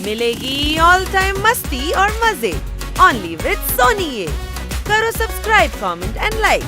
मिलेगी all time मस्ती और मजे ओनली विद सोनी ये। करो सब्सक्राइब, कमेंट एंड लाइक।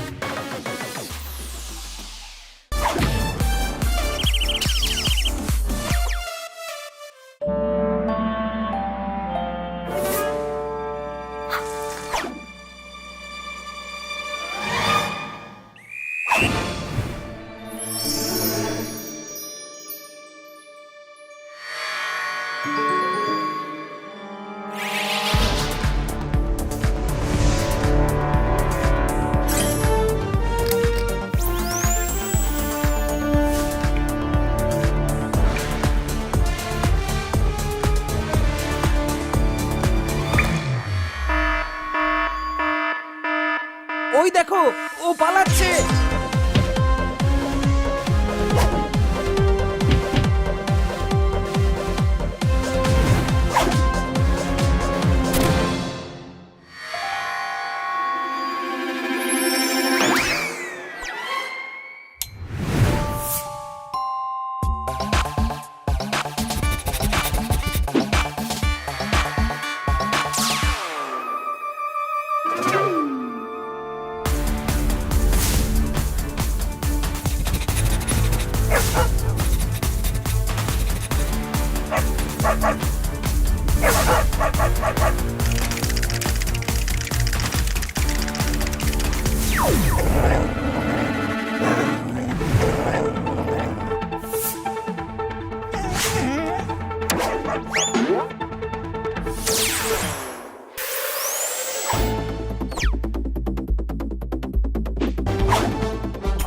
ওই দেখো, ও পালাচ্ছে।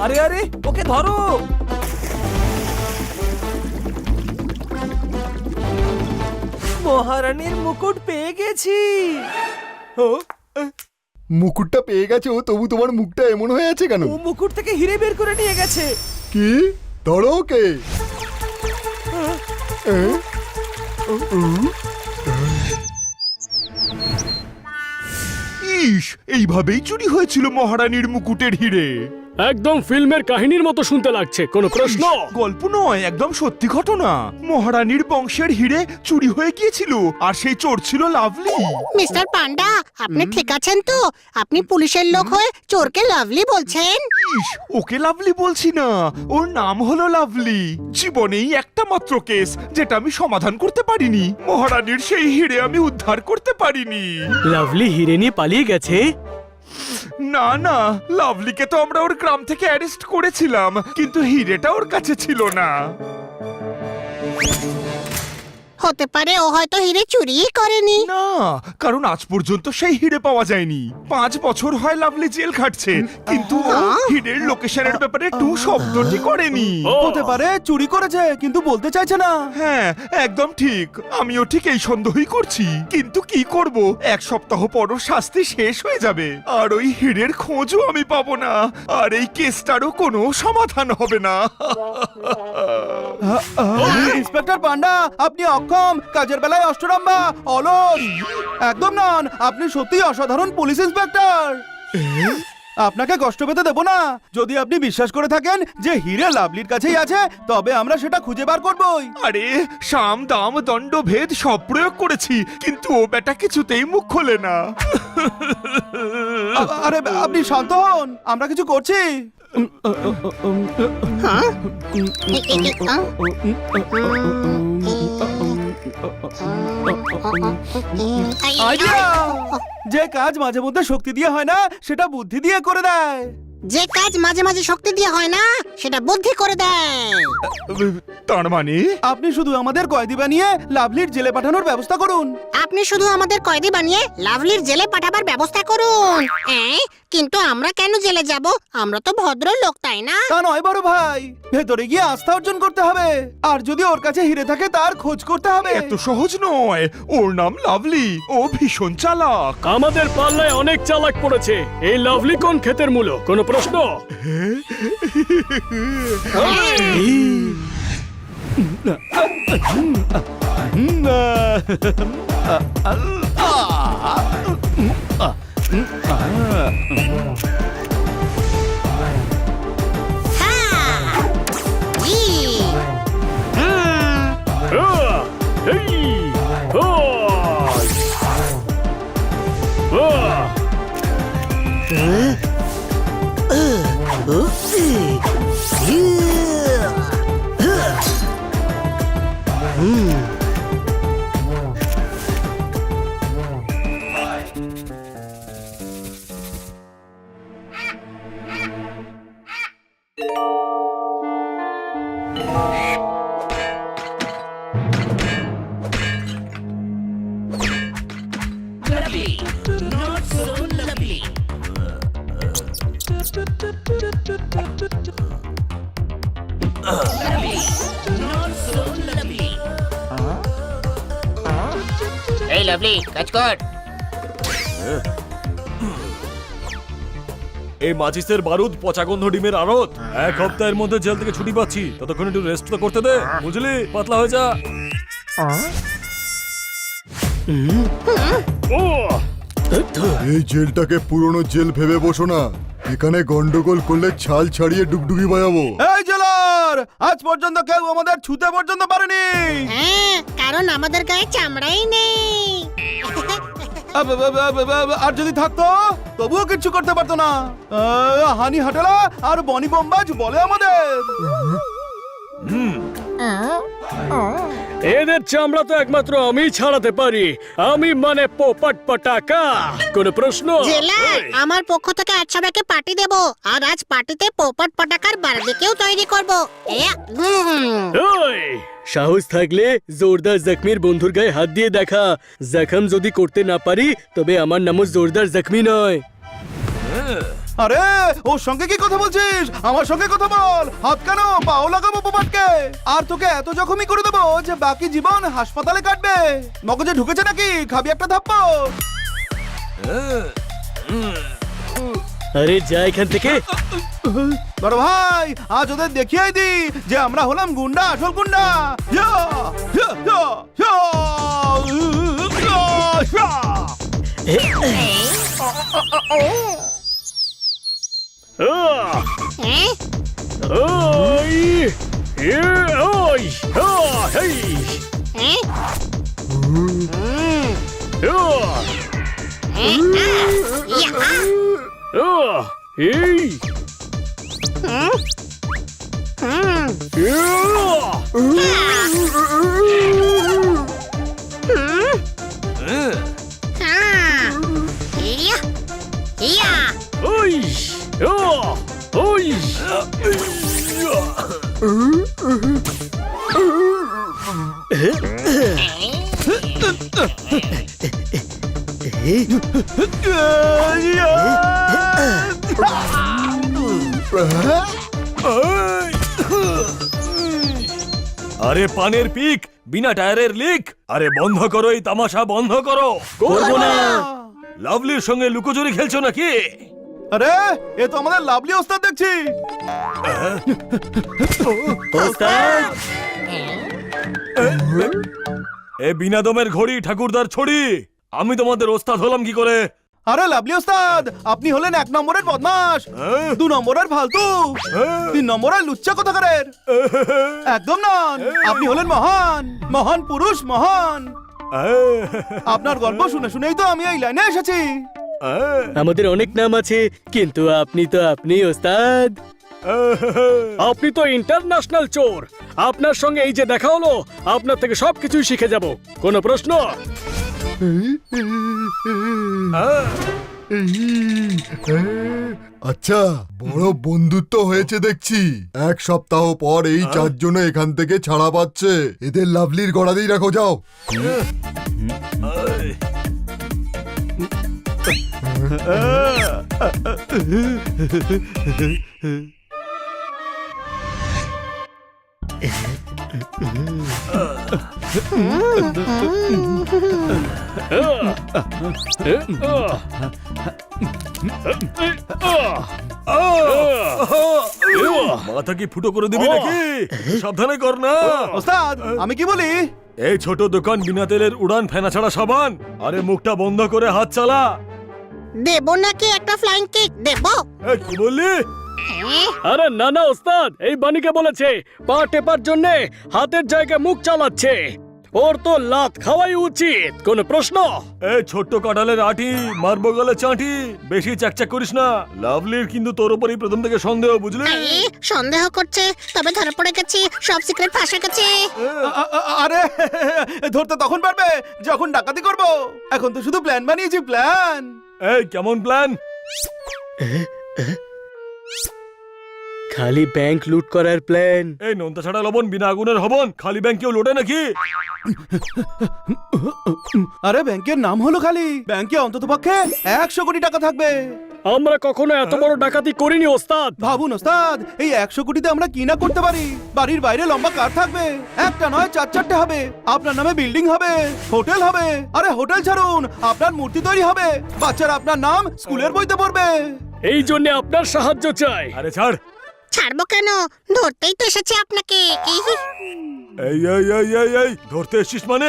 আরে আরে, ওকে ধরো। মহারানীর মুকুট পেয়ে গেছি। মুকুটটা পেয়ে গেছো, তবু তোমার মুখটা এমন হয়ে আছে কেন? ও মুকুট থেকে হিরে বের করে নিয়ে গেছে। কি? ধরো ওকে। ইস, এইভাবেই চুরি হয়েছিল মহারানীর মুকুটের হিরে। একদম ফিল্মের কাহিনীর মতো শুনতে লাগছে। কোনো প্রশ্ন? গল্প নয়, একদম সত্যি ঘটনা। মহারানীর বংশের হিরে চুরি হয়ে গিয়েছিল, আর সেই চোর ছিল লাভলি। মিস্টার পান্ডা, আপনি ঠিক আছেন তো? আপনি পুলিশের লোক হয়ে চোরকে লাভলি বলছেন? ইস, ওকে লাভলি বলছি না, ওর নাম হলো লাভলি। জীবনেই একটা মাত্র কেস যেটা আমি সমাধান করতে পারিনি। মহারানীর সেই হিরে আমি উদ্ধার করতে পারিনি। লাভলি হিরে নিয়ে পালিয়ে গেছে? না না, লাভলিকে তো আমরা ওর গ্রাম থেকে অ্যারেস্ট করেছিলাম, কিন্তু হিরেটা ওর কাছে ছিল না। হতে পারে ও হয়তো হিরে চুরিই করেনি। না, কারণ আজ পর্যন্ত সেই হিরে পাওয়া যায়নি। 5 বছর হয় লাভলি জেল খাটছে, কিন্তু ও হিরের লোকেশনের ব্যাপারে টু শব্দটি করেনি। হতে পারে চুরি করেছে, কিন্তু বলতে চাইছে না। হ্যাঁ, একদম ঠিক। আমিও ঠিক এই সন্দেহই করছি, কিন্তু কি করব? 1 সপ্তাহ পর ওর শাস্তি শেষ হয়ে যাবে, আর ওই হিরের খোঁজও আমি পাবো না, আর এই কেসটারও কোনো সমাধান হবে না। ইন্সপেক্টর পান্ডা, আপনি অক্ষম, কাজের বেলায় অষ্টরম্ভা, অলস। একদম নন, আপনি সত্যিই অসাধারণ পুলিশ ইন্সপেক্টর। আপনাকে কষ্ট পেতে দেব না। যদি আপনি বিশ্বাস করে থাকেন যে হিরে লাভলির কাছেই আছে, তবে আমরা সেটা খুঁজে বার করবই। আরে, সাম দাম দণ্ড ভেদ সব প্রয়োগ করেছি, কিন্তু ও বেটা কিছুতেই মুখ খোলে না। আরে আপনি শান্ত হন, আমরা কিছু করছি। আইডিয়া! যে কাজ মাঝে মধ্যে শক্তি দিয়ে হয় না, সেটা বুদ্ধি দিয়ে করে দেয়। যে কাজ মাঝে মাঝে শক্তি দিয়ে হয় না, সেটা বুদ্ধি করে দেয়। তার মানে আপনি শুধু আমাদের কয়েদি বানিয়ে লাভলির জেলে পাঠানোর ব্যবস্থা করুন। আপনি শুধু আমাদের কয়েদি বানিয়ে লাভলির জেলে পাঠাবার ব্যবস্থা করুন। কিন্তু আমরা কেন জেলে যাব? আমরা তো ভদ্র লোক, তাই না? তা নয় বড় ভাই, ভেতরে গিয়ে আস্থা অর্জন করতে হবে, আর যদি ওর কাছে হিরে থাকে তার খোঁজ করতে হবে। এত সহজ নয়। ওর নাম লাভলি, ও ভীষণ চালাক। আমাদের পাল্লায় অনেক চালাক পড়েছে। এই লাভলি কোন ক্ষেতের মূলো? কোনো প্রশ্ন? এই লাভলি কাজ কর। এই মাচিসের বারুদ পচা গন্ধ ডিমের আড়ত। এক সপ্তাহের মধ্যে জেল থেকে ছুটি পাচ্ছি, ততক্ষণ একটু রেস্ট তো করতে দে, বুঝলি? পাতলা হয়ে যা। এই জেলটাকে পুরনো জেল ভেবে বসো না, এখানে গন্ডগোল করলে ছাল ছাড়িয়ে ডুগডুগি বাজাবো। এই জেলার আজ পর্যন্ত কেউ আমাদের ছুতে পর্যন্ত পারেনি। হ্যাঁ, কারণ আমাদের গায়ে চামড়াই নেই। আর যদি থাকতো তবুও কিচ্ছু করতে পারতো না। হানি হাটেলা আর বনি বোম্বাজ বলে আমাদের। এদের চামড়া তো একমাত্র আমি ছাড়াতে পারি। আমি মানে পোপট পটাকা। কোনো প্রশ্ন? জেলার আমার পক্ষ থেকে আজ সবাইকে পার্টি দেব, আর আজ পার্টিতে পোপট পটাকার বারবিকিউ তৈরি করব। ওই সাহস থাকলে জোরদার জখমির বন্ধুর গায়ে হাত দিয়ে দেখা। জখম যদি করতে না পারি তবে আমার নামও জোরদার জখমি নয়। আরে ওর সঙ্গে কি কথা বলছিস? আমার সঙ্গে কথা বল। হাত কেন, পাও লাগাবো পোপাটকে। আর তোকে এত জখমই করে দেবো যে বাকি জীবন হাসপাতালে কাটবে। মগজে ঢুকেছে নাকি? খাবি একটা থাপ্পড়। আরে যা এখান থেকে। বড় ভাই আজ ওদের দেখিয়ে দি যে আমরা হলাম গুন্ডা, আসল গুন্ডা। ইয়া, ইয়া, ইয়া, ইয়া, ইয়া, ওই ওই হেই এই ওই ওই আরে পানের পিক, বিনা টায়ারের লিক। আরে বন্ধ করো এই তামাশা, বন্ধ করো। করবো না। লাভলির সঙ্গে লুকোচুরি খেলছো নাকি? আরে এ তো আমাদের লাভলি ওস্তাদ দেখছি। ওস্তাদ এ বিনা দমের ঘড়ি ঠাকুরদার ছড়ি। আমি তোমাদের ওস্তাদ হলাম কি করে? আরে লাভলি ওস্তাদ, আপনি হলেন 1 নম্বরের বদমাশ, 2 নম্বরের ফালতু, 3 নম্বরের লুচ্চা কোথাকারের। একদম নন, আপনি হলেন মহান, মহান পুরুষ, মহান। আপনার গল্প শুনে শুনেই তো আমি এই লাইনে এসেছি। আমাদের অনেক নাম আছে, কিন্তু আপনি তো আপনি ওস্তাদ। আপনি তো ইন্টারন্যাশনাল চোর। আপনার সঙ্গে এই যে দেখা হলো, আপনার থেকে সবকিছুই শিখে যাব। কোনো প্রশ্ন? আচ্ছা, বড় বন্ধুত্ব হয়েছে দেখছি। 1 সপ্তাহ পর এই 4 জন এখান থেকে ছাড়া পাচ্ছে। এদের লাভলির গড়াতেই রাখো, যাও। মাথা কি ফুটো করে দিবি নাকি? সাবধানে কর না। ওস্তাদ আমি কি বলি? এই ছোট দোকান বিনা তেলের উড়ান ফেনা ছাড়া সাবান। আরে মুখটা বন্ধ করে হাত চালা। দেব নাকি একটা ফ্লাইং কিক দেব? কি বললি? আরে না না ওস্তাদ, এই বানিকে বলেছে পা টেপার জন্য হাতের জায়গায় মুখ চালাচ্ছে। ওর তো লাত খাওয়াই উচিত, কোনো প্রশ্ন? এই ছোট্ট কাঁঠালের আটি মারবো গলে চাটি, বেশি চ্যাকচ্যাক করিস না। লাভলির কিন্তু তোর উপরই প্রথম থেকে সন্দেহ, বুঝলি? এই, সন্দেহ করছে, তবে ধরে পড়ে গেছি, সব সিক্রেট ফাঁসে গেছে। আরে ধরতে তখন পারবে যখন ডাকাতি করব। এখন তো শুধু প্ল্যান বানিয়েছি, প্ল্যান। এই কেমন প্ল্যান? খালি ব্যাংক লুট করার প্ল্যান? এই নোনতা ছাড়া লবণ বিনা আগুনের হবন, খালি ব্যাংক কেউ লোটে নাকি? আরে ব্যাংকের নাম হলো খালি, ব্যাংকে অন্তত পক্ষে 100 কোটি টাকা থাকবে। আমরা কখনো এত বড় ডাকাতি করিনি ওস্তাদ। ভাবুন ওস্তাদ, এই 100 কোটিতে আমরা কি না করতে পারি। বাড়ির বাইরে লম্বা কার থাকবে, একটা নয় 4-4টে হবে। আপনার নামে বিল্ডিং হবে, হোটেল হবে। আরে হোটেল ছাড়ুন, আপনার মূর্তি তৈরি হবে, বাচ্চারা আপনার নাম স্কুলের বইতে পড়বে। এই জন্য আপনার সাহায্য চাই। আরে ছাড়। ছাড়বো কেন, ধরতেই তো এসেছি আপনাকে। এই এই এই এই এই ধরতে এসছিস মানে?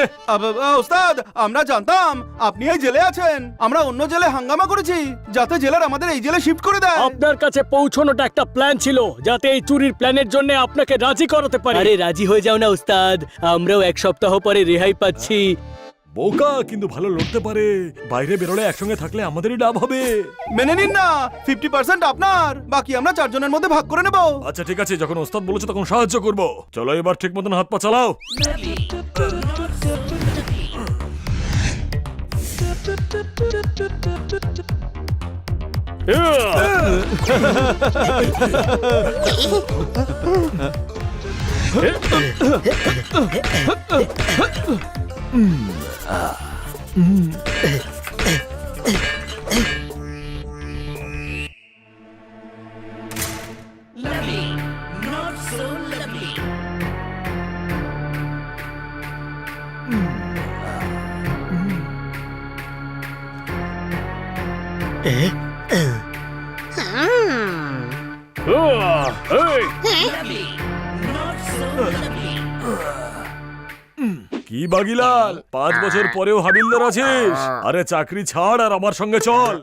ওস্তাদ, আমরা জানতাম আপনি এই জেলে আছেন। আমরা অন্য জেলে হাঙ্গামা করেছি যাতে জেলার আমাদের এই জেলে শিফট করে দেয়। আপনার কাছে পৌঁছানোটা একটা প্ল্যান ছিল, যাতে এই চুরির প্ল্যানের জন্য আপনাকে রাজি করাতে পারি। আরে রাজি হয়ে যাও না ওস্তাদ, আমরাও 1 সপ্তাহ পরে রেহাই পাচ্ছি। বোকা কিন্তু ভালো লড়তে পারে, বাইরে বেরোলে একসঙ্গে থাকলে আমাদেরই লাভ হবে। মেনে নিন না, 50% আপনার, বাকি আমরা 4 জনের মধ্যে ভাগ করে নেব। আচ্ছা ঠিক আছে, যখন ওস্তাদ বলেছে তখন সাহায্য করব। চলো এবার ঠিক মতন হাত পা চালাও। কি বাগিলাল, 5 বছর পরেও হাবিলদার আছিস? আরে চাকরি ছাড় আর আমার সঙ্গে চল।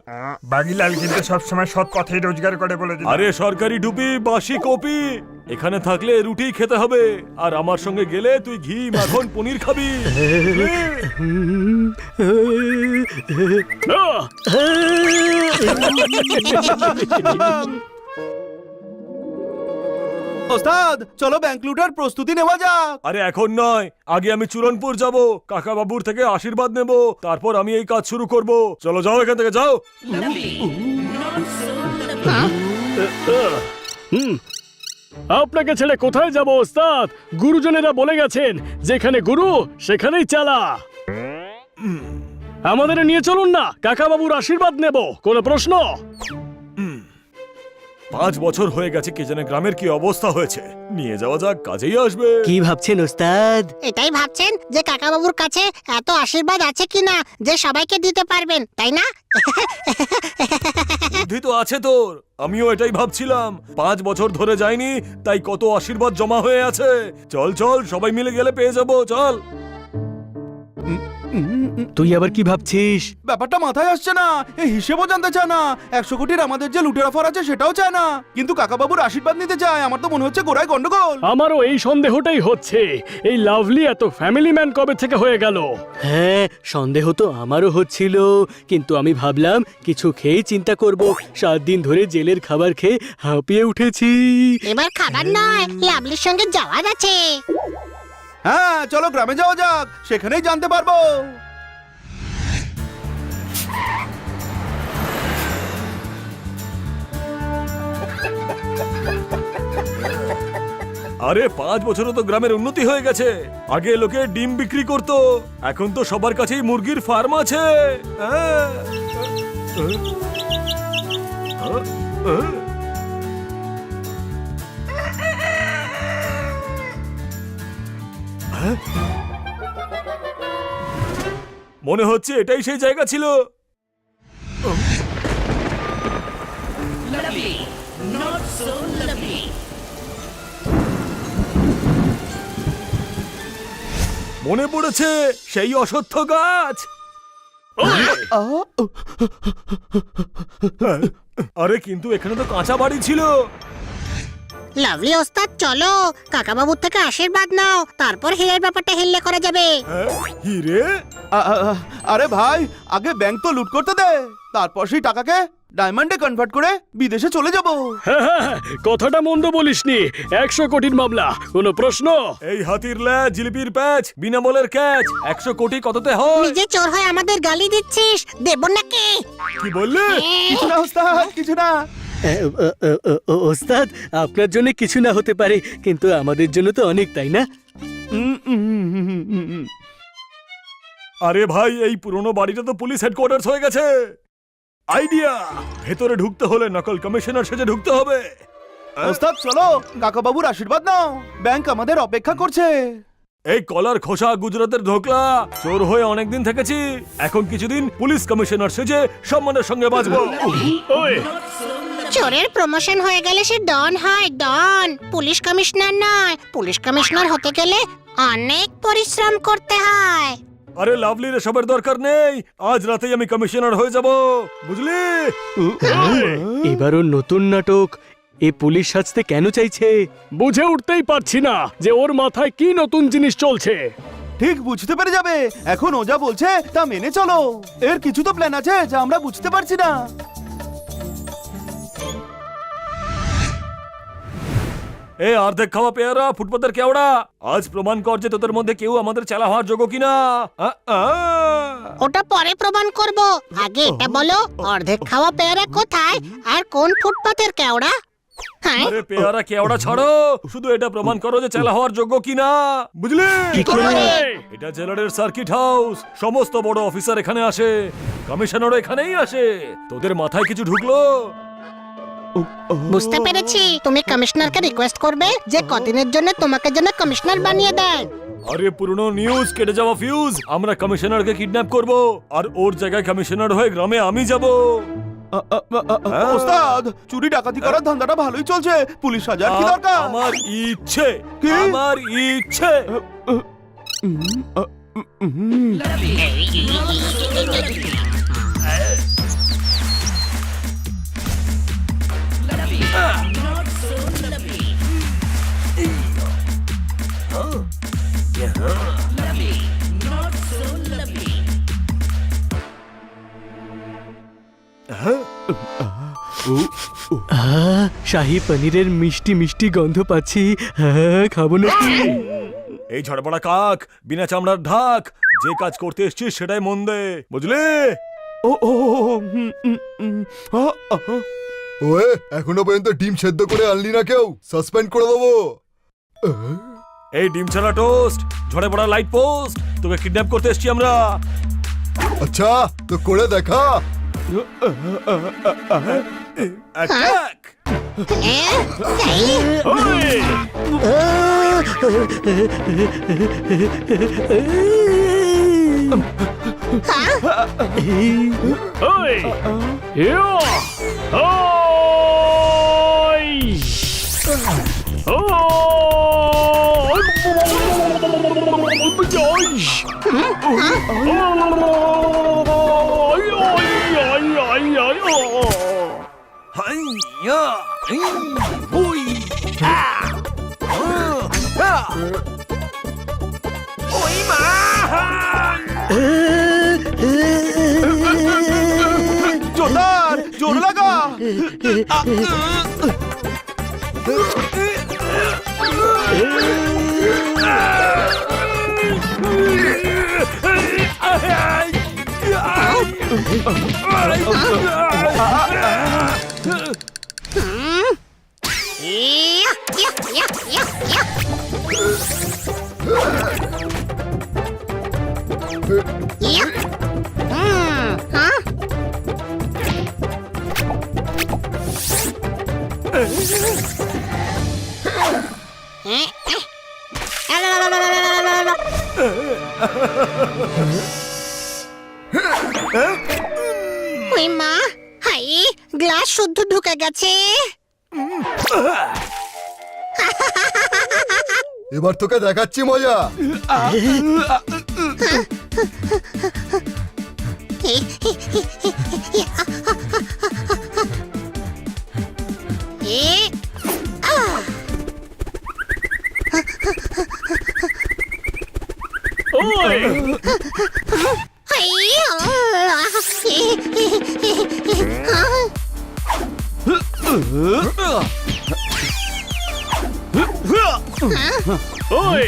বাগিলাল কিন্তু সবসময় সৎ পথেই রোজগার করে বলে দিল। আরে সরকারি ডুপি বাসি কপি, এখানে থাকলে রুটি খেতে হবে, আর আমার সঙ্গে গেলে তুই ঘি মাখন পনির খাবি। ওস্তাদ, চলো ব্যাংক লুটার প্রস্তুতি নেওয়া যাক। আরে এখন নয়, আগে আমি চূরনপুর যাব, কাকা বাবুর থেকে আশীর্বাদ নেব, তারপর আমি এই কাজ শুরু করব। চলো যাও এখান থেকে, যাও। আপনাকে ছেড়ে কোথায় যাব ওস্তাদ? গুরুজনেরা বলে গেছেন, যেখানে গুরু সেখানেই চালা। আমাদের নিয়ে চলুন না, কাকা বাবুর আশীর্বাদ নেব, কোনো প্রশ্ন? 5 বছর হয়ে গেছে, কে জানে গ্রামের কি অবস্থা হয়েছে। নিয়ে যাওয়া যাক, কাজেই আসবে। কি ভাবছেন ওস্তাদ? এটাই ভাবছেন যে কাকাবাবুর কাছে এত আশীর্বাদ আছে কিনা যে সবাইকে দিতে পারবেন, তাই না? বুদ্ধি তো আছে তোর, আমিও এটাই ভাবছিলাম। 5 বছর ধরে যাইনি, তাই কত আশীর্বাদ জমা হয়ে আছে। চল চল, সবাই মিলে গেলে পেয়ে যাবো, চল। তুই আবার কি ভাবছিস? ব্যাপারটা মাথায় আসছে না, এই হিসেবও জানতে চায় না। 100 কোটির আমাদের যে লুটের অফার আছে সেটাও চায় না, কিন্তু কাকাবাবুর আশীর্বাদ নিতে চায়। আমার তো মনে হচ্ছে গোড়ায় গন্ডগোল। আমারও এই সন্দেহটাই হচ্ছে, এই লাভলি এত ফ্যামিলি ম্যান কবে থেকে হয়ে গেল? হ্যাঁ, সন্দেহ তো আমারও হচ্ছিল, কিন্তু আমি ভাবলাম কিছু খেয়ে চিন্তা করব। 7 দিন ধরে জেলের খাবার খেয়ে হাঁপিয়ে উঠেছি। এবার খাবার নয়, লাভলির সঙ্গে যাওয়ার আছে। হ্যাঁ চলো গ্রামে যাওয়া যাক, সেখানেই জানতে পারবো। আরে 5 বছরও তো গ্রামের উন্নতি হয়ে গেছে। আগে লোকে ডিম বিক্রি করতো, এখন তো সবার কাছেই মুরগির ফার্ম আছে। মনে হচ্ছে এটাই সেই জায়গা ছিল। মনে পড়েছে সেই অশ্বত্থ গাছ। আরে কিন্তু এখানে তো কাঁচা বাড়ি ছিল। লাভলি ওস্তাদ চলো কাকাবাবুর থেকে আশীর্বাদ নাও, তারপর হীরের ব্যাপারটা হেললে করা যাবে। হিরে আরে ভাই, আগে ব্যাংক তো লুট করতে দে, তারপর সেই টাকাকে ডায়মন্ডে কনভার্ট করে বিদেশে চলে যাব। হ্যাঁ, কথাটা মন্দ বলিসনি। 100 কোটির মামলা, কোনো প্রশ্ন? এই হাতির ল্যাজ, জিলিপির প্যাচ, বিনামূলের ক্যাচ, 100 কোটি কততে হয়? নিজে চোর হয়ে আমাদের গালি দিচ্ছিস, দেব নাকি? কি বললে? কিছু না ওস্তাদ, কিছু না। ওস্তাদ, আপনার জন্য কিছু না হতে পারে, কিন্তু আমাদের জন্য তো অনেক, তাই না? আরে ভাই, এই পুরনো বাড়িটা তো পুলিশ হেডকোয়ার্টার্স হয়ে গেছে। আইডিয়া, ভেতরে ঢুকতে হলে নকল কমিশনার সেজে ঢুকতে হবে। ওস্তাদ চলো, কাকাবাবুর আশীর্বাদ নাও, ব্যাংক আমাদের অপেক্ষা করছে। এই কলার খোসা গুজরাতের ধোকলা, চোর হয়ে অনেকদিন থেকেছি, এখন কিছুদিন পুলিশ কমিশনার সেজে সম্মানের সঙ্গে বাঁচবো। ওই, চোরের প্রমোশন হয়ে গেলে সে ডন হয়, ডন, পুলিশ কমিশনার নয়। পুলিশ কমিশনার হতে গেলে অনেক পরিশ্রম করতে হয়। আরে লাভলির এসবের দরকার নেই, আজ রাতেই আমি কমিশনার হয়ে যাব, বুঝলি? এবার ওর নতুন নাটক, এ পুলিশ সাজতে কেন চাইছে? বুঝে উঠতেই পারছি না যে ওর মাথায় কি নতুন জিনিস চলছে। ঠিক বুঝতে পেরে যাবে, এখন ও যা বলছে তা মেনে চলো। এর কিছু তো প্ল্যান আছে যা আমরা বুঝতে পারছি না। এ অর্ধেক খাওয়া পেয়ারা, ফুটপাতের কেওড়া, আজ প্রমাণ কর যে তোদের মধ্যে কেউ আমাদের চালা হওয়ার যোগ্য কিনা। ওটা পরে প্রমাণ করব, আগে এটা বলো অর্ধেক খাওয়া পেয়ারা কোথায় আর কোন ফুটপাতের কেওড়া? হ্যাঁ, আরে পেয়ারা কেওড়া ছাড়ো, শুধু এটা প্রমাণ করো যে চালা হওয়ার যোগ্য কিনা, বুঝলি? কি করে? এটা জেলারের সার্কিট হাউস, সমস্ত বড় অফিসার এখানে আসে, কমিশনারও এখানেই আসে। তোদের মাথায় কিছু ঢুকলো? বুঝতে পেরেছি, তুমি কমিশনারকে রিকোয়েস্ট করবে যে কদিনের জন্য তোমাকে যেন কমিশনার বানিয়ে দেন। আরে পুরনো নিউজ, কেটে যাওয়া ফিউজ, আমরা কমিশনারকে কিডন্যাপ করব আর ওর জায়গায় কমিশনার হয়ে গ্রামে আমি যাব। ওস্তাদ, চুরি ডাকাতি করার ধান্দাটা ভালোই চলছে, পুলিশ সাজার কি দরকার? আমার ইচ্ছে, কি? আমার ইচ্ছে। শাহী পনিরের মিষ্টি মিষ্টি গন্ধ পাচ্ছি। হ্যাঁ, খাবো নাকি? এই ঝড়পড়া কাক, বিনা চামড়ার ঢাক, যে কাজ করতে এসছিস সেটাই মন দে, বুঝলি? ওয়ে, এখনো পর্যন্ত ডিম সেদ্ধ করে আনলি না কেউ, সাসপেন্ড করে দেবো। এই ডিম ছাড়া টোস্ট, ঝড়ে পড়া লাইট পোস্ট, তোকে কিডন্যাপ করতে এসছি আমরা। আচ্ছা, তো করে দেখা। অ্যাটাক! ওই, ইয়ো, ওই, হাইয়া! হুই! জোরদার, জোর লাগা। ওই মা, হাই, গ্লাস শুদ্ধ ঢুকে গেছে। এবার তোকে দেখাচ্ছি মজা। ওই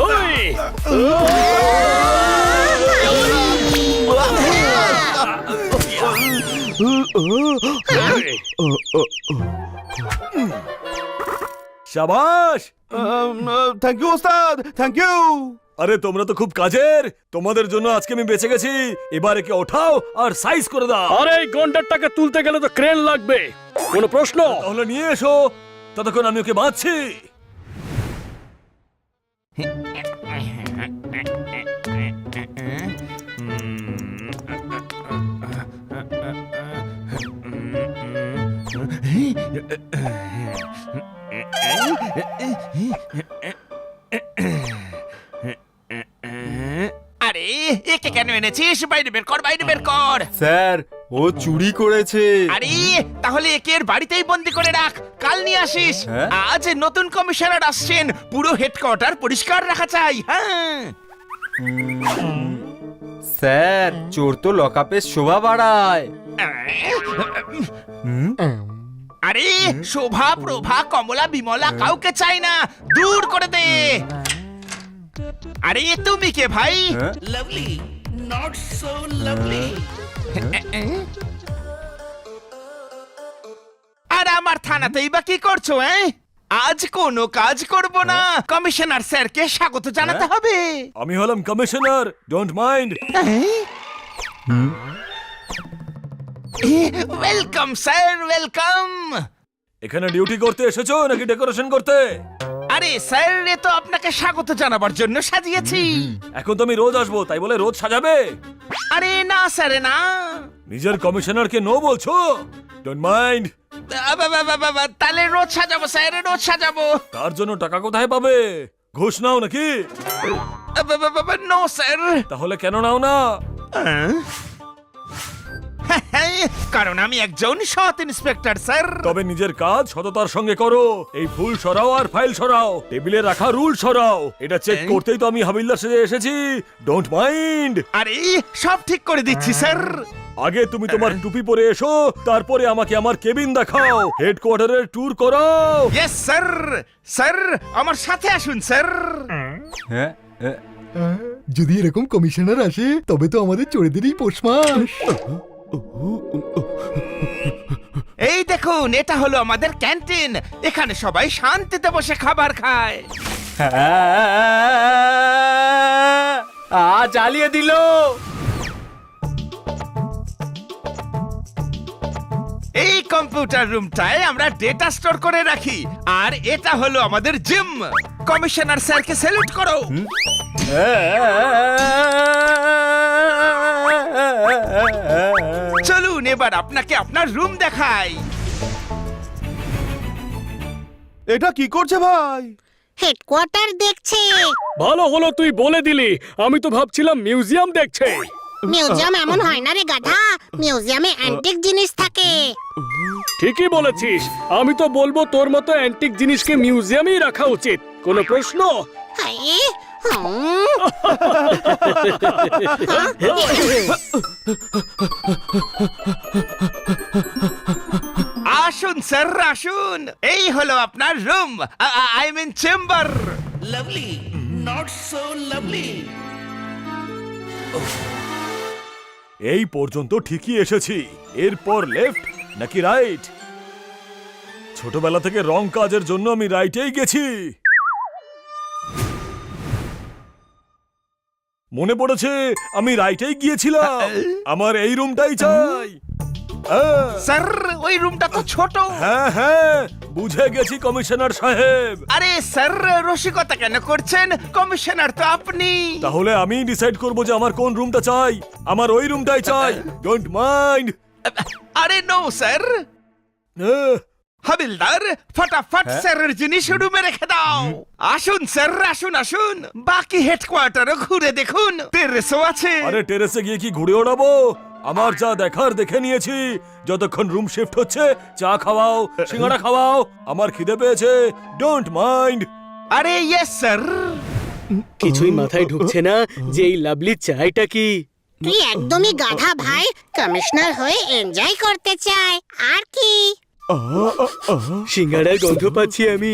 ওই শাবাশ! থ্যাংক ইউ ওস্তাদ, থ্যাংক ইউ। আরে তোমরা তো খুব কাজের, তোমাদের জন্য আজকে আমি বেঁচে গেছি। এবার একে ওঠাও আর সাইজ করে দাও। আরে এই গন্ডারটাকে তুলতে গেলে তো ক্রেন লাগবে, কোনো প্রশ্ন? তাহলে নিয়ে এসো, ততক্ষণ আমি ওকে বাঁধছি। আরে একে কেন এনেছিস? বাইরে বের কর, বাইরে বের কর। স্যার, ও চুরি করেছে। আরে তাহলে একে এর বাড়িতেই বন্দি করে রাখ, কাল নিয়ে আসিস। হ্যাঁ? আজ নতুন কমিশনার আসছেন, পুরো হেডকোয়ার্টার পরিষ্কার রাখা চাই। হ্যাঁ, স্যার, চোর তো লকআপে শোভা বাড়ায়। আরে শোভা, প্রভা, কমলা, বিমলা কাউকে চাই না, দূর করে দে। আরে তুমি কে ভাই? Lovely, not so lovely. আর আমার থানাতেই বা কি করছো? আজ কোনো কাজ করব না, কমিশনার স্যারকে স্বাগত জানাতে হবে। আমি হলাম commissioner, don't mind. Welcome sir, welcome. এখানে ডিউটি করতে এসেছো নাকি ডেকোরেশন করতে? আরে স্যার, এ তো আপনাকে স্বাগত জানাবার জন্য সাজিয়েছি। এখন তো আমি রোজ আসবো, তাই বলে রোজ সাজাবে? আরে না স্যার, না। নিজের কমিশনারকে নো বলছো? Don't mind. তাহলে রোজ সাজাবো স্যার, রোজ সাজাবো। তার জন্য টাকা কোথায় পাবে? ঘুষ নাও নাকি? No sir. তাহলে কেন নাও না? কারণ আমি একজন সৎ ইন্সপেক্টর স্যার। তবে নিজের কাজ সততার সঙ্গে করো। এই ফুল সরাও আর ফাইল সরাও, টেবিলে রাখা রুল সরাও। এটা চেক করতেই তো আমি হাবিলদার সেজে এসেছি। Don't mind. আরে সব ঠিক করে দিচ্ছি স্যার। আগে তুমি তোমার টুপি পরে এসো, তারপরে আমাকে আমার কেবিন দেখাও, হেডকোয়ার্টারের ট্যুর করাও। Yes sir. স্যার আমার সাথে আসুন স্যার। হ্যাঁ, যদি এরকম কমিশনার আসে তবে তো আমাদের চোরেদেরই পোষ মাস। এই দেখুন, এটা হলো আমাদের ক্যান্টিন। এখানে সবাই শান্তিতে বসে খাবার খায়। জ্বালিয়ে দিল। এই কম্পিউটার রুমটায় আমরা ডেটা স্টোর করে রাখি, আর এটা হলো আমাদের জিম। কমিশনার স্যারকে স্যালুট করো। চলুন এবার আপনাকে আপনার রুম দেখাই। এটা কি করছে ভাই? হেডকোয়ার্টার দেখছে। ভালো হলো তুই বলে দিলি, আমি তো ভাবছিলাম মিউজিয়াম দেখছে। মিউজিয়াম এমন হয় না রে গাধা, মিউজিয়ামে অ্যান্টিক জিনিস থাকে। ঠিকই বলেছিস, আমি তো বলবো তোর মতো অ্যান্টিক জিনিসকে মিউজিয়ামেই রাখা উচিত। কোনো প্রশ্ন? Hi, hmm. আসুন স্যার, আসুন। এই হলো আপনার room, I mean chamber. Lovely, not so lovely. এই পর্যন্ত ঠিকই এসেছি, এরপর লেফট নাকি রাইট? ছোটবেলা থেকে রং কাজের জন্য আমি রাইটেই গেছি। মনে পড়েছে, আমি রাইটেই গিয়েছিলাম। আমার এই রুমটাই চাই। স্যার ওই রুমটা তো ছোট। হ্যাঁ হ্যাঁ, বুঝে গেছি কমিশনার সাহেব। আরে স্যার, রসিকতা কেন করছেন? কমিশনার তো আপনি। তাহলে আমি ডিসাইড করব যে আমার কোন রুমটা চাই। আমার ওই রুমটাই চাই, ডোন্ট মাইন্ড। আরে নো স্যার। হাবিলদার, ফটাফট স্যারের জিনিস রুমে রেখে দাও। আসুন স্যার, আসুন আসুন। বাকি হেডকোয়ার্টারও ঘুরে দেখুন, টেরেসও আছে। আরে টেরেসে গিয়ে কি ঘুরে ওড়াবো? আমার যা দেখার দেখে নিয়েছি। যতক্ষণ রুম শিফট হচ্ছে চা খাওয়াও, সিঙ্গাড়া খাওয়াও। আমার খিদে পেয়েছে, ডোন্ট মাইন্ড। আরে ইয়েস স্যার। কিছুই মাথায় ঢুকছে না যে এই লাভলি চাইটা কি। তুই একদমই গাধা ভাই, কমিশনার হয়ে এনজয় করতে চায় আর কি। সিঙ্গাড়ার গন্ধ পাচ্ছি আমি।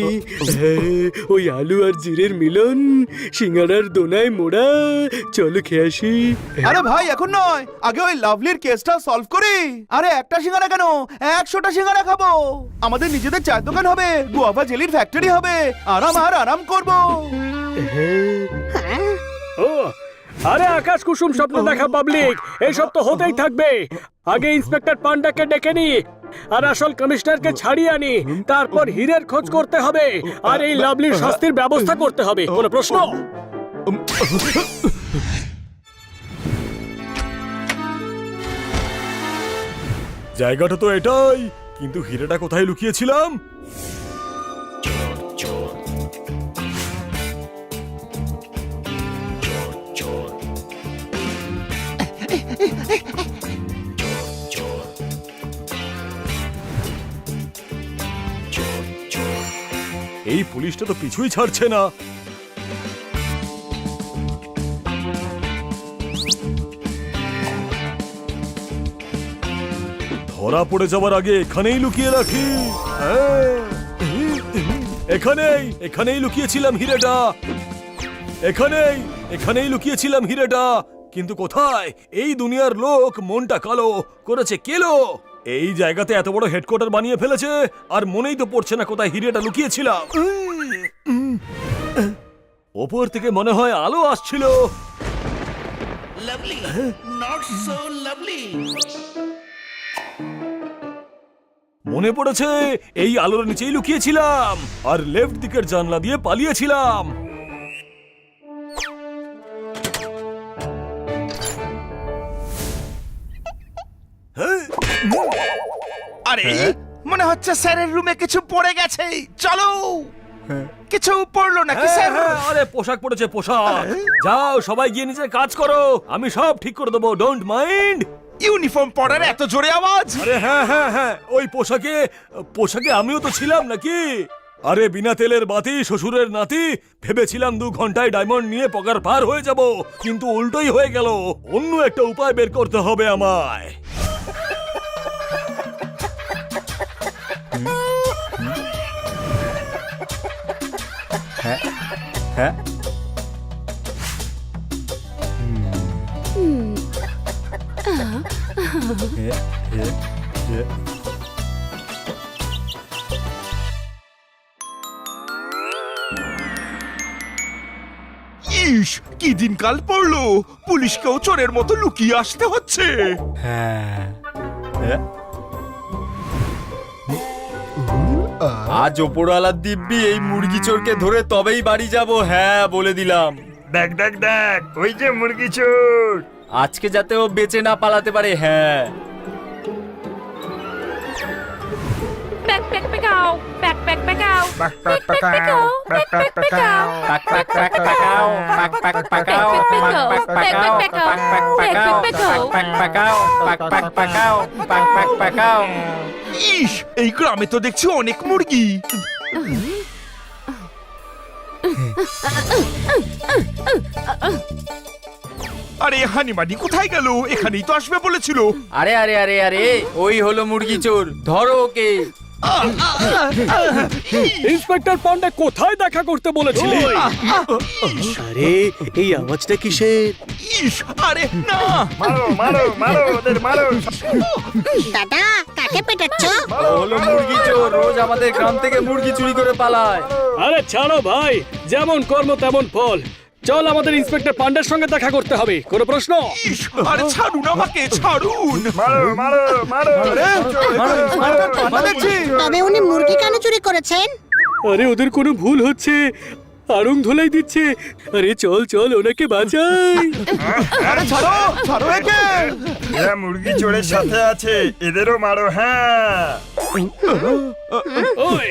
ওই আলু আর জিরের মিলন, সিঙ্গাড়ার দোনায় মোড়া। চলো খেয়ে আসি। আরে ভাই এখন নয়, আগে ওই লাভলির কেসটা সলভ করি। আরে একটা সিঙ্গারা কেন, 100টা সিঙ্গারা খাবো। আমাদের নিজেদের চায়ের দোকান হবে, গুয়াভা জেলির ফ্যাক্টরি হবে, আরাম করবো। ও আরে আকাশ কুসুম স্বপ্ন দেখা পাবলিক, এইসব তো হতেই থাকবে। আগে ইন্সপেক্টর পান্ডাকে ডেকে নি আর আসল কমিশনারকে ছাড়িয়ে আনি, তারপর হীরের খোঁজ করতে হবে আর এই লাভলির শাস্তির ব্যবস্থা করতে হবে। কোনো প্রশ্ন? জায়গাটা তো এটাই, কিন্তু হিরেটা কোথায় লুকিয়েছিলাম? এই পুলিশটা তো পিছুই ছাড়ছে না। ধরা পড়ে যাওয়ার আগে এখানেই লুকিয়ে রাখি। এখানেই লুকিয়েছিলাম হিরেটা। এখানেই লুকিয়েছিলাম হিরেটা। কিন্তু কোথায়? এই দুনিয়ার লোক মনটা কালো করেছে কেলো। এই জায়গাতে এত বড় হেডকোয়ার্টার বানিয়ে ফেলেছে, আর মনেই তো পড়ছে না কোথায় হিরেটা লুকিয়েছিলাম। ওপর থেকে মনে হয় আলো আসছিল। মনে পড়েছে, এই আলোর নিচেই লুকিয়েছিলাম আর লেফট দিকের জানলা দিয়ে পালিয়েছিলাম। আরে মনে হচ্ছে স্যারের রুমে কিছু পড়ে গেছে। চলো। কিছু পড়লো নাকি স্যার? আরে পোশাক পড়েছে, পোশাক। যাও সবাই গিয়ে নিজের কাজ করো, আমি সব ঠিক করে দেবো, ডোন্ট মাইন্ড। ইউনিফর্ম পরার এত জোরে আওয়াজ? আরে হ্যাঁ, ওই পোশাকে আমিও তো ছিলাম নাকি? আরে বিনা তেলের বাতি, শ্বশুরের নাতি, ভেবেছিলাম 2 ঘন্টায় ডায়মন্ড নিয়ে পগার পার হয়ে যাব, কিন্তু উল্টোই হয়ে গেল। অন্য একটা উপায় বের করতে হবে আমায়। ইস, কি দিনকাল পড়লো, পুলিশকেও চোরের মতো লুকিয়ে আসতে হচ্ছে। আজ ওপরওয়ালার দিব্যি এই মুরগি চোরকে ধরে তবেই বাড়ি যাব। হ্যাঁ বলে দিলাম। দেখ দেখ দেখ, ওই যে মুরগি চোর। আজকে যাতে ও বেঁচে না পালাতে পারে। হ্যাঁ Backpack back out, backpack back out, backpack back out, backpack back out, backpack back out, backpack back out, backpack back out, backpack back out, backpack back out. ইস, এই গ্রামে তো দেখছি অনেক মুরগি। আরে হানিমানি কোথায় গেল? এখানেই তো আসবে বলেছিল। আরে আরে আরে আরে, ওই হলো মুরগি চোর, ধরো ওকে। ইন্সপেক্টর পান্ডা কোথায় দেখা করতে বলেছিলে? আরে এই আওয়াজটা কিসের? ইস, আরে না। মারো মারো মারো ওদের মারো। দাদা, কাকে পেটাচ্ছ? ও হলো মুরগি চোর, রোজ আমাদের গ্রাম থেকে মুরগি চুরি করে পালায়। আরে ছাড়ো ভাই, যেমন কর্ম তেমন ফল। চল আমাদের ইন্সপেক্টর পান্ডার সঙ্গে দেখা করতে হবে। কোনো প্রশ্ন? ইস, আরে ছাড়ুন আমাকে, ছাড়ুন। মারো মারো মারো। তবে উনি মুরগি কেন চুরি করেছেন? আরে ওদের কোনো ভুল হচ্ছে, আড়ং ধোলাই দিচ্ছে। আরে চল চল ওনাকে বাঁচাই। আরে ছাড়ো একে। এরা মুরগি চোরের সাথে আছে, এদেরও মারো। হ্যাঁ ওই ওই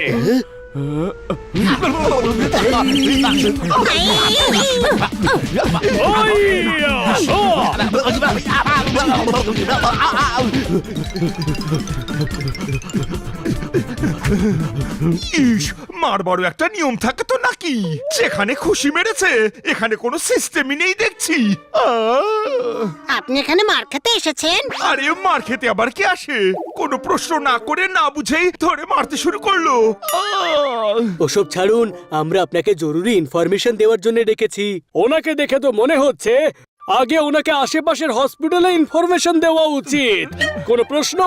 ইস, মার বড় একটা নিয়ম থাকে তো নাকি, যেখানে খুশি মেরেছে এখানে কোনো সিস্টেমই নেই দেখছি। আপনি এখানে মার খেতে এসেছেন? আরে মার খেতে আবার কে আসে, কোনো প্রশ্ন না করে না বুঝেই ধরে মারতে শুরু করলো। ওসব ছাড়ুন, আমরা আপনাকে জরুরি ইনফরমেশন দেওয়ার জন্য ডেকেছি। ওনাকে দেখে তো মনে হচ্ছে আগে ওনাকে আশেপাশের হসপিটালে ইনফরমেশন দেওয়া উচিত। কোনো প্রশ্ন?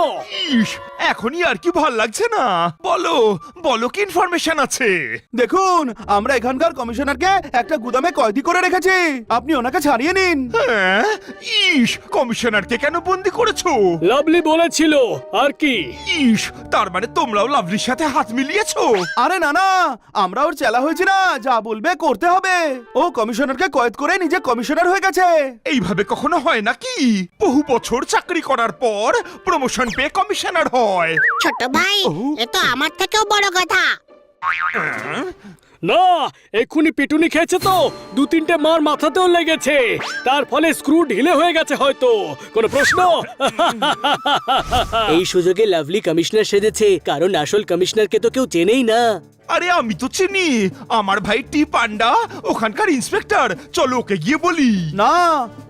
ইস, এখনই আর কি ভাল লাগছে না। বলো বলো, কি ইনফরমেশন আছে? দেখুন, আমরা এখানকার কমিশনারকে একটা গুদামে কয়েদি করে রেখেছি, আপনি ওনাকে ছাড়িয়ে নিন। হ্যাঁ? ইস, কমিশনারকে কেন বন্দি করেছো? লাভলি বলেছিল আর কি। ইস, তার মানে তোমরাও লাভলির সাথে হাত মিলিয়েছো? আরে না না, আমরা ওর চেলা হয়েছি না, যা বলবে করতে হবে। ও কমিশনারকে কয়েদ করে নিজে কমিশনার হয়ে গেছে। এইভাবে কখনো হয় নাকি? বহু বছর চাকরি করার পর প্রমোশন পেয়ে কমিশনার হয়। ছোট ভাই, এ তো আমার থেকেও বড় কথা। না, এক্ষুনি পিটুনি খেয়েছে তো, 2-3টে মার মাথাতেও লেগেছে, তার ফলে স্ক্রু ঢিলে হয়ে গেছে হয়তো। কোনো প্রশ্ন? এই সুযোগে লাভলি কমিশনার সেজেছে, কারণ আসল কমিশনারকে তো কেউ চেনেই না। আরে আমি তো চিনি, আমার ভাই টি পান্ডা ওখানকার ইন্সপেক্টর, চলো ওকে গিয়ে বলি। না,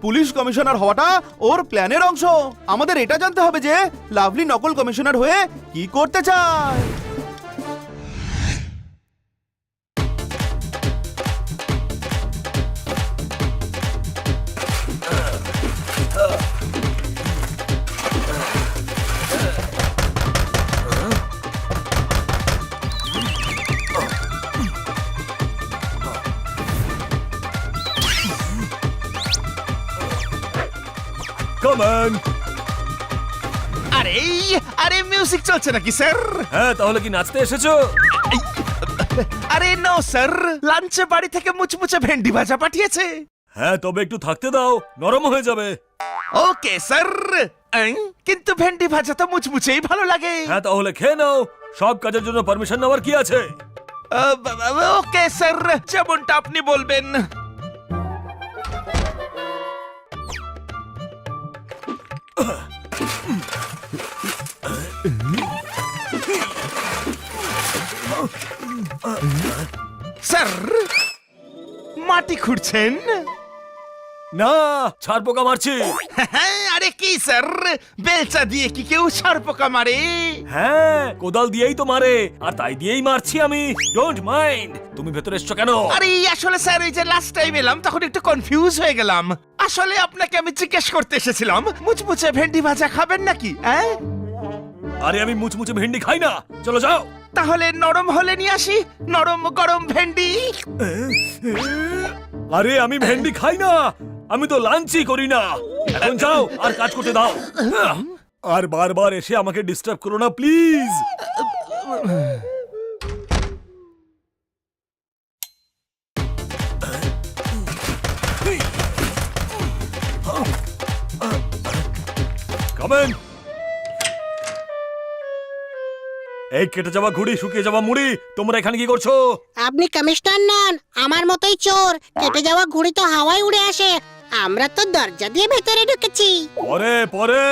পুলিশ কমিশনার হওয়াটা ওর প্ল্যানের অংশ। আমাদের এটা জানতে হবে যে লাভলি নকল কমিশনার হয়ে কি করতে চায়। Come on. আরে আরে মিউজিক চলছে নাকি স্যার? হ্যাঁ, তাহলে কি নাচতে এসেছো? আরে নো স্যার, লাঞ্চে বাড়ি থেকে মুচমুচে ভেন্ডি ভাজা পাঠিয়েছে। হ্যাঁ, তবে একটু থাকতে দাও, নরম হয়ে যাবে। Okay sir. কিন্তু ভেন্ডি ভাজা তো মুচমুচেই ভালো লাগে। হ্যাঁ, তাহলে খেয়ে নাও। সব কাজের জন্য পারমিশন নেওয়ার কি আছে? ওকে স্যার, যেমনটা আপনি বলবেন। স্যার, মাটি খুঁড়ছেন? না, ছাড় পোকা মারছি। আরে কি স্যার, বেলচা দিয়ে কি কেউ সার পোকা মারে? হ্যাঁ, কোদাল দিয়েই তো মারে, আর তাই দিয়েই মারছি আমি। Don't mind. তুমি ভেতরে এসছো কেন? আরে আসলে স্যার, এই যে লাস্ট টাইম এলাম তখন একটু কনফিউজ হয়ে গেলাম। আসলে আপনাকে আমি জিজ্ঞেস করতে এসেছিলাম, মুচমুচে ভেন্ডি ভাজা খাবেন নাকি? হ্যাঁ, আরে আমি মুচমুচে ভেন্ডি খাই না। চলো যাও। তাহলে নরম হলে নিয়ে আসি, নরম গরম ভেন্ডি। আরে আমি ভেন্ডি খাই না, আমি তো লাঞ্চই করি না। এখন যাও আর কাজ করতে দাও। আর বারবার এসে আমাকে ডিস্টার্ব করো না প্লিজ। কামেন। এই কেটে যাওয়া ঘুড়ি, শুকিয়ে যাওয়া মুড়ি, তোমরা এখানে কি করছো? আপনি কমিশনার নন, আমার মতোই চোর। কেটে যাওয়া ঘুড়ি তো হাওয়ায় উড়ে আসে, আমরা তো দরজা দিয়ে ভেতরে ঢুকেছি। পরে পরে,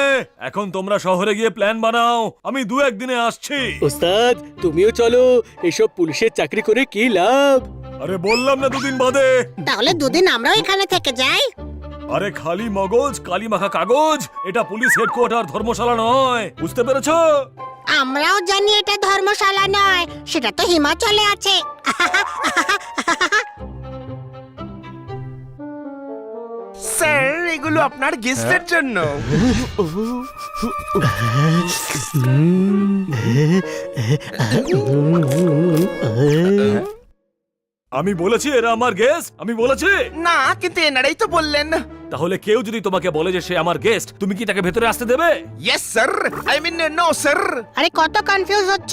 এখন তোমরা শহরে গিয়ে প্ল্যান বানাও, আমি 2-1 দিনে আসছি। ওস্তাদ, তুমিও চলো, এসব পুলিশের চাকরি করে কি লাভ? আরে বললাম না 2 দিন বাদে। তাহলে 2 দিন আমরাও এখানে থেকে যাই। আরে খালি মগজ, কালি মাখা কাগজ, এটা পুলিশ হেডকোয়ার্টার, ধর্মশালা নয়, বুঝতে পেরেছো? আমরাও জানি এটা ধর্মশালা নয়, সেটা তো হিমাচলে আছে। স্যার, এগুলো আপনার গেস্টের জন্য। আমি বলেছি এরা আমার গেস্ট, আমি বলেছি না, কিন্তু এনারাই তো বললেন। তাহলে কেউ যদি তোমাকে বলে যে সে আমার গেস্ট, তুমি কি তাকে ভেতরে আসতে দেবে? Yes sir, I mean no sir. আরে কত কনফিউজ হচ্ছ,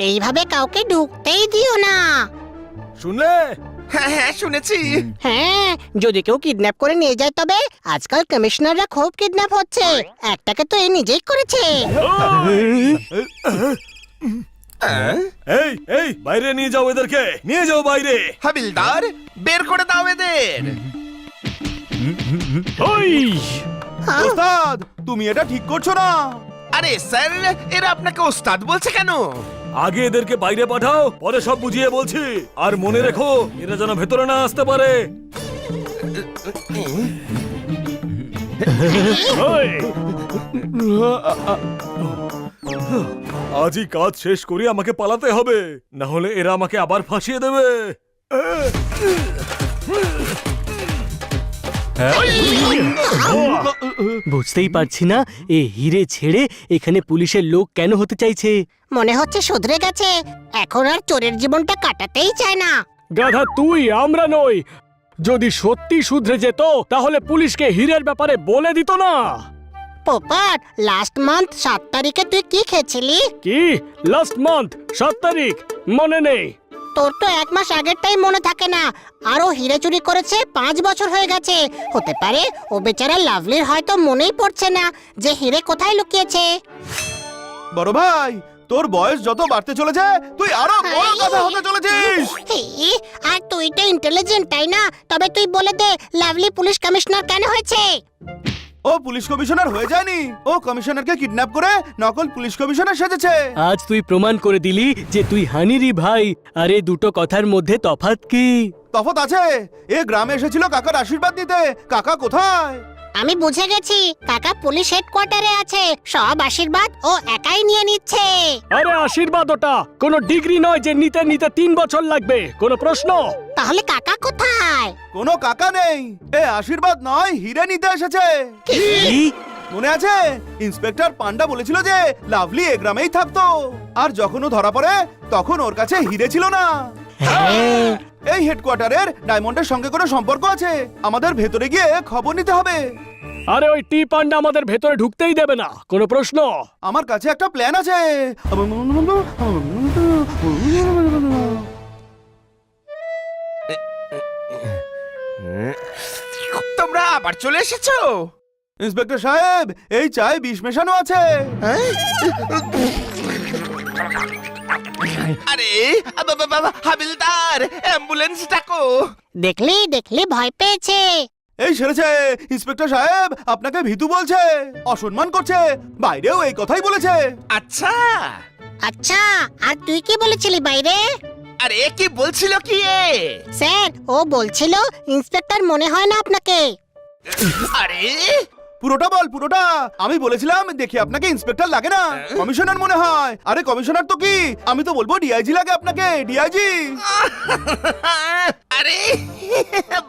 এইভাবে কাউকে ঢুকতেই দিও না। শুনলে? হ্যাঁ হ্যাঁ, শুনেছি। হ্যাঁ, যদি কেউ কিডন্যাপ করে নিয়ে যায় তবে? আজকাল কমিশনাররা খুব কিডন্যাপ হচ্ছে, একটাকে তো এই নিজেই করেছে। এই এই, বাইরে নিয়ে যাও এদেরকে, নিয়ে যাও বাইরে। হাবিলদার, বের করে দাও এদের। ওস্তাদ, তুমি এটা ঠিক করছো না। আরে স্যার, এরা আপনাকে ওস্তাদ বলছে কেন? আগে এদেরকে বাইরে পাঠাও, পরে সব বুঝিয়ে বলছি। আর মনে রেখো, এরা যেন ভেতরে না আসতে পারে। ওই, আজই কাজ শেষ করে আমাকে পালাতে হবে, না হলে এরা আমাকে আবার ফাঁসিয়ে দেবে। বুঝতেই পারছি না এ হিরে ছেড়ে এখানে পুলিশের লোক কেন হতে চাইছে। মনে হচ্ছে শুধরে গেছে, এখন আর চোরের জীবনটা কাটাতেই চায় না। গাধা তুই, আমরা নই। যদি সত্যি শুধরে যেত তাহলে পুলিশকে হীরের ব্যাপারে বলে দিত না। পোপট, লাস্ট মান্থ 7 তারিখে তুই কি খেয়েছিলি? কি লাস্ট মান্থ 7 তারিখ? মনে নেই। তোর তো 1 মাস আগেরটাই মনে থাকে না, আর ও হিরে চুরি করেছে 5 বছর হয়ে গেছে। হতে পারে ও বেচারা লাভলির হয়তো মনেই পড়ছে না যে হিরে কোথায় লুকিয়েছে। বড় ভাই, তোর বয়স যত বাড়তে চলেছে তুই আরো বড় কথা হতে চলেছিস। হি, আর তুই তো ইন্টেলিজেন্ট, তাই না? তবে তুই বলে দে, লাভলি পুলিশ কমিশনার কেন হয়েছে? ও পুলিশ কমিশনার হয়ে যায়নি, ও কমিশনারকে কিডন্যাপ করে নকল পুলিশ কমিশনার সেজেছে। আজ তুই প্রমাণ করে দিলি যে তুই হানিরি ভাই। আরে দুটো কথার মধ্যে তফাৎ কি? তফাৎ আছে। এ গ্রামে এসেছিল কাকার আশীর্বাদ নিতে। কাকা কোথায়? আমি বুঝে গেছি, কাকা পুলিশ হেডকোয়ার্টারে আছে। সব আশীর্বাদ ও একাই নিয়ে নিচ্ছে। আরে আশীর্বাদ ওটা কোনো ডিগ্রি নয় যে নিতে নিতে 3 বছর লাগবে। কোনো প্রশ্ন? তাহলে কাকা কোথায়? কোনো কাকা নেই, এ আশীর্বাদ নয়, হিরে নিতে এসেছে। কি? মনে আছে ইন্সপেক্টর পান্ডা বলেছিল যে লাভলি এ গ্রামেই থাকতো, আর যখন ও ধরা পড়ে তখন ওর কাছে হিরে ছিল না। হ্যাঁ। এই হেডকোয়ার্টারের ডায়মন্ডের সঙ্গে কোনো সম্পর্ক আছে, আমাদের ভেতরে গিয়ে খবর নিতে হবে। আরে ওই টি পান্ডা আমাদের ভেতরে ঢুকতেই দেবে না। কোনো প্রশ্ন? আমার কাছে একটা প্ল্যান আছে। তোমরা আবার চলে এসেছো? ইন্সপেক্টর সাহেব, এই চায়ে বিষ মেশানো আছে। আরে হাবিলদার, অ্যাম্বুলেন্স ডাকো। দেখলি দেখলি, ভয় পেয়েছে। এই সেরেছে। ইন্সপেক্টর সাহেব আপনাকে ভীতু বলছে, অসম্মান করছে, বাইরেও এই কথাই বলেছে। আচ্ছা, আচ্ছা, আর তুই কি বলেছিলি বাইরে? আরে কি বলছিল কি এ? স্যার, ও বলছিল ইন্সপেক্টর মনে হয় না আপনাকে। আরে পুরোটা বল, পুরোটা। আমি বলেছিলাম দেখি আপনাকে ইন্সপেক্টর লাগে না, কমিশনার মনে হয়। আরে কমিশনার তো কি, আমি তো বলবো ডিআইজি লাগে আপনাকে, ডিআইজি। আরে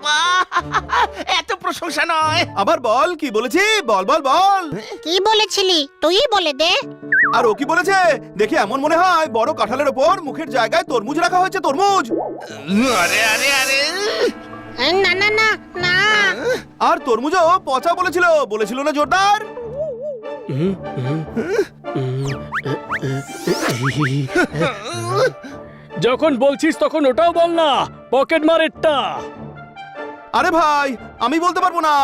বাহ, এত প্রশংসা নয়। আবার বল, কি বলেছি, বল বল বল। কি বলেছিলি তুই বলে দে। আর ও কি বলেছে দেখে এমন মনে হয় বড় কাঁঠালের ওপর মুখের জায়গায় তরমুজ রাখা হয়েছে, তরমুজ। আরে আরে আরে না না না না, আর তরমুজও পচা বলেছিল, বলেছিল না জোরদার? যখন বলছিস তখন ওটাও বল না, পকেট মারেরটা। আরে ভাই, আমি বলতে পারবো না,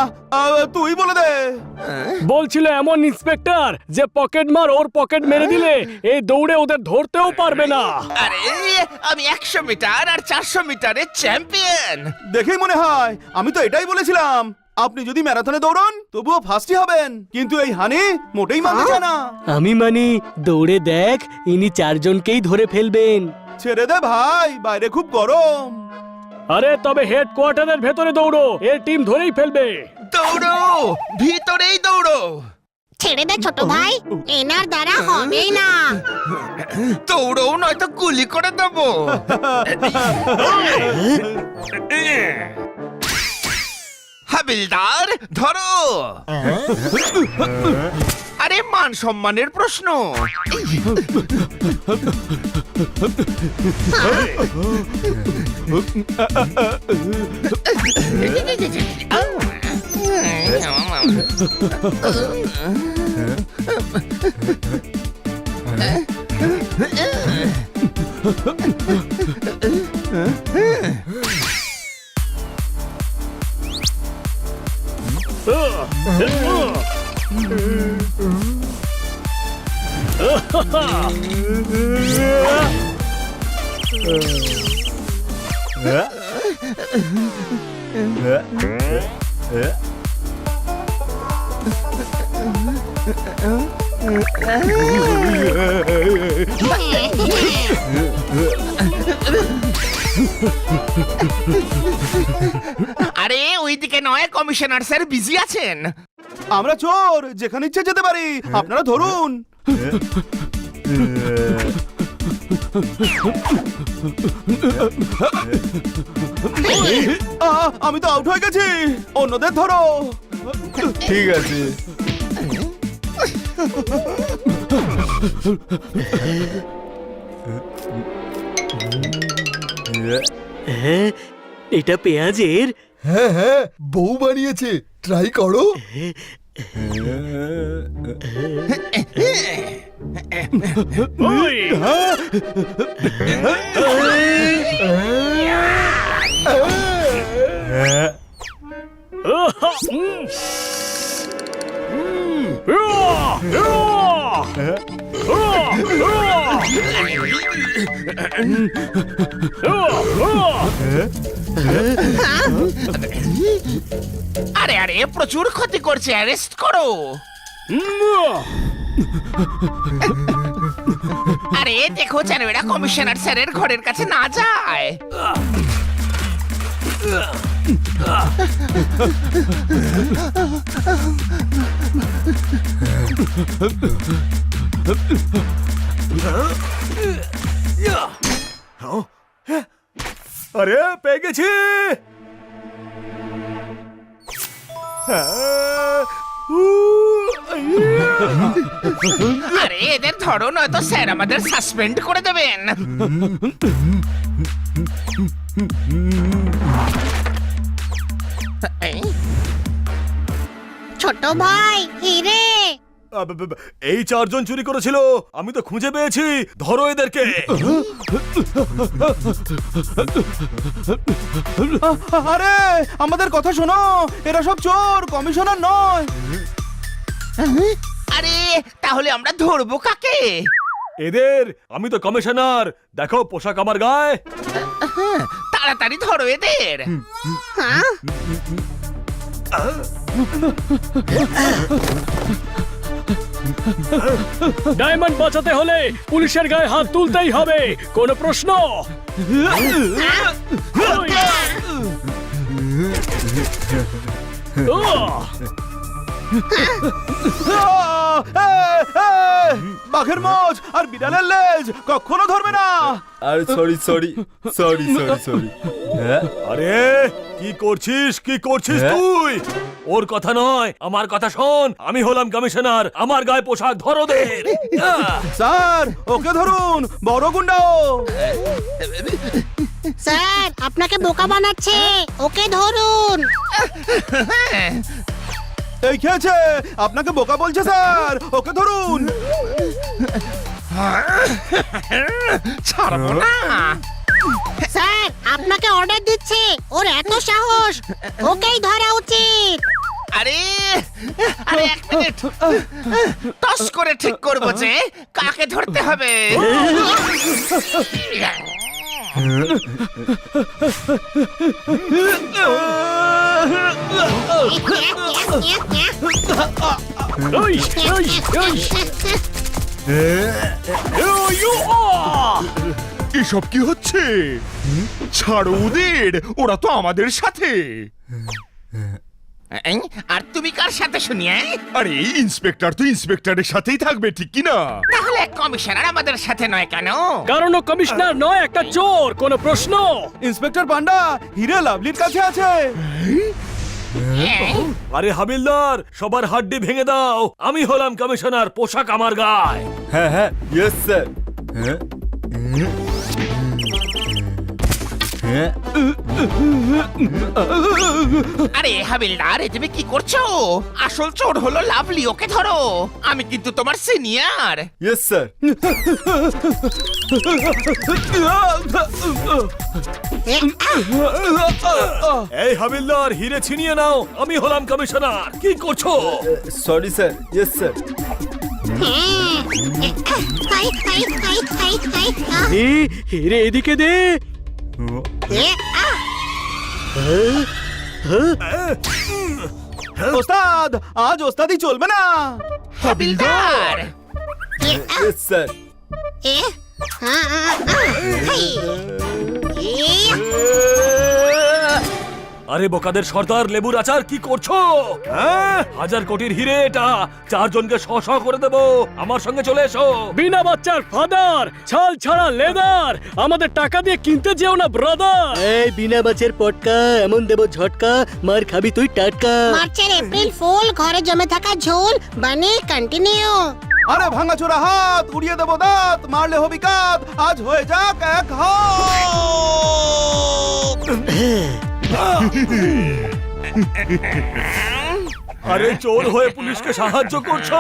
তুই বলে দে। বলছিল এমন ইন্সপেক্টর যে পকেট মার ওর পকেট মেরে দিলে এই দৌড়ে ওদের ধরতেও পারবে না। আরে আমি 100 মিটার আর 400 মিটারের চ্যাম্পিয়ন। দেখেই মনে হয়, আমি তো এটাই বলেছিলাম। আপনি যদি ম্যারাথনে দৌড়ন তবুও ফার্স্টই হবেন, কিন্তু এই হানি মোটেই মানতে চায় না। আমি মানি, দৌড়ে দেখ, ইনি 4 জনকেই ধরে ফেলবেন। ছেড়ে দে ভাই, বাইরে খুব গরম। আরে তবে হেডকোয়ার্টারের ভেতরে দৌড়ো, এর টিম ধরেই ফেলবে। দৌড়ো, ভিতরেই দৌড়ো। ছেড়ে দে ছোট ভাই, এনার দ্বারা হবেই না। দৌড়ো, নয়তো গুলি করে দেবো। হাবিলদার ধরো। আরে মান সম্মানের প্রশ্ন। আরে ওইদিকে নয়, কমিশনার স্যার বিজি আছেন। আমরা চোর, যেখানে ইচ্ছে যেতে পারি, আপনারা ধরুন। আমি তো আউট হয়ে গেছি, অন্যদের ধরো। ঠিক আছে। হ্যাঁ, এটা পেঁয়াজের। হ্যাঁ হ্যাঁ, বউ বানিয়েছে, ট্রাই করো। ওই! আহা! আরে আরে, প্রচুর ক্ষতি করছে, অ্যারেস্ট করো। আরে দেখো যেন এরা কমিশনার স্যারের ঘরের কাছে না যায়। আরে পেয়ে গেছি। আরে এদের ধরো, নয়তো স্যার আমাদের সাসপেন্ড করে দেবেন। ছোট ভাই হিরে। এই চারজন চুরি করেছিল, আমি তো খুঁজে পেয়েছি। ধরো এদেরকে। আরে আমাদের কথা শোনো, এরা সব চোর, কমিশনার নয়। আরে তাহলে আমরা ধরবো কাকে? এদের। আমি তো কমিশনার, দেখো পোশাক আমার গায়ে। তাড়াতাড়ি ধরো এদের। ডায়মন্ড বাঁচাতে হলে পুলিশের গায়ে হাত তুলতেই হবে, কোনো প্রশ্ন? ওই! বাঘের মোজ আর বিড়ালের লেজ কখনো ধরবে না। আর sorry sorry sorry sorry sorry. আরে কি করছিস, কি করছিস তুই? ওর কথা নয়, আমার কথা শোন। আমি হলাম কমিশনার, আমার গায়ে পোশাক ধরো দে। স্যার ওকে ধরুন, বড় গুন্ডাও। স্যার আপনাকে বোকা বানাচ্ছে, ওকে ধরুন। এই খেয়েছে, আপনাকে বোকা বলছে স্যার, ওকে ধরুন। ছাড়বো না। স্যার আপনাকে অর্ডার দিচ্ছে, ওর এত সাহস, ওকেই ধরা উচিত। আরে আরে এক মিনিট, টস করে ঠিক করবো যে কাকে ধরতে হবে। ওই! ওই! ওই! এসব কি হচ্ছে? ছাড়ো ওদের, ওরা তো আমাদের সাথে। আর তুমি কার সাথে শুনিয়ে? আরে এই ইন্সপেক্টর তো ইন্সপেক্টরের সাথেই থাকবে, ঠিক কি না? তাহলে কমিশনার আমাদের সাথে নয় কেন? কারণ ও কমিশনার নয়, একটা চোর, কোনো প্রশ্ন? ইন্সপেক্টর পান্ডা হিরে লাভলির কাছে আছে। আরে হাবিলদার, সবার হাড্ডি ভেঙে দাও। আমি হলাম কমিশনার, পোশাক আমার গায়ে। হ্যাঁ হ্যাঁ, ইয়েস স্যার। হ্যাঁ হ্যাঁ। আরে হাবিলদার, এ তুমি কি করছো? আসল চোর হলো লাভলি, ওকে ধরো। আমি কিন্তু তোমার সিনিয়র। Yes sir. এই হাবিলদার, হিরে ছিনিয়ে নাও। আমি হলাম কমিশনার, কি করছো? Sorry sir, yes sir. হিরে এদিকে দে। ওস্তাদ আজ ওস্তাদি চলবে না। হাবিলদার স্যার এ হেই। এ, আরে বোকাদের সর্দার লেবুর আচার কি করছো হ্যাঁ 1000 কোটির হিরে এটা 4 জনকে শ শ করে দেবো আমার সঙ্গে চলে এসো বিনা বাচ্চার ফাদার ছাল ছাড়া লেদার আমাদের টাকা দিয়ে কিনতে যেও না ব্রাদার এই বিনা বাচ্চার পটকা এমন দেব ঝটকা মার খাবি তুই টাটকা মার্চের এপ্রিল ফুল ঘরে জমে থাকা ঝোল বানি কন্টিনিউ। আরে ভাঙাচোরা হাত উড়িয়ে দেবো দাঁত মারলে হবি কাত আজ হয়ে যাক এক হাত। আরে চোর হয়ে পুলিশকে সাহায্য করছো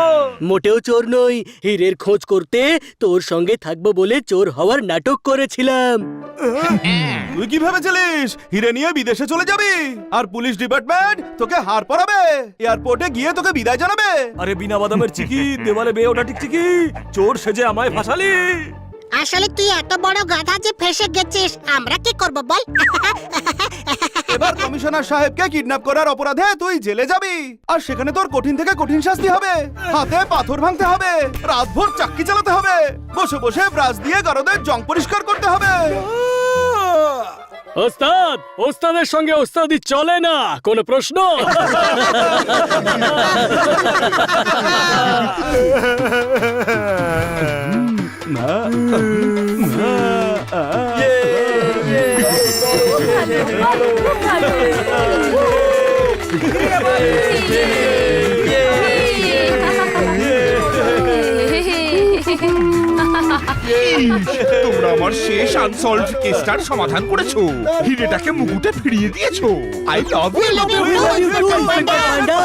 মোটেও চোর নই হীরের খোঁজ করতে তোর সঙ্গে থাকবো বলে চোর হওয়ার নাটক করেছিলাম তুই কি ভেবেছিলিস হিরে নিয়ে বিদেশে চলে যাবি আর পুলিশ ডিপার্টমেন্ট তোকে হার পরাবে এয়ারপোর্টে গিয়ে তোকে বিদায় জানাবে। আরে বিনা বাদামের চিকি দেওয়ালে বেয়ে ওঠা টিকচিকি চোর সেজে আমায় ফাঁসালি আসলে তুই এত বড় গাধা যে ফেসে গেছিস আমরা কি করব বল? এবার কমিশনার সাহেবকে কিডন্যাপ করার অপরাধে তুই জেলে যাবি আর সেখানে তোর কঠিন থেকে কঠিন শাস্তি হবে হাতে পাথর ভাঙতে হবে রাতভর চাক্কি চালাতে হবে বসে বসে ব্রাশ দিয়ে গারদের জং পরিষ্কার করতে হবে। ওস্তাদ ওস্তাদের সঙ্গে ওস্তাদি চলে না কোনো প্রশ্ন তোমরা আমার শেষ আনসলভড কেসটার সমাধান করেছো হিরেটাকে মুকুটে ফিরিয়ে দিয়েছো I love you We love you, panda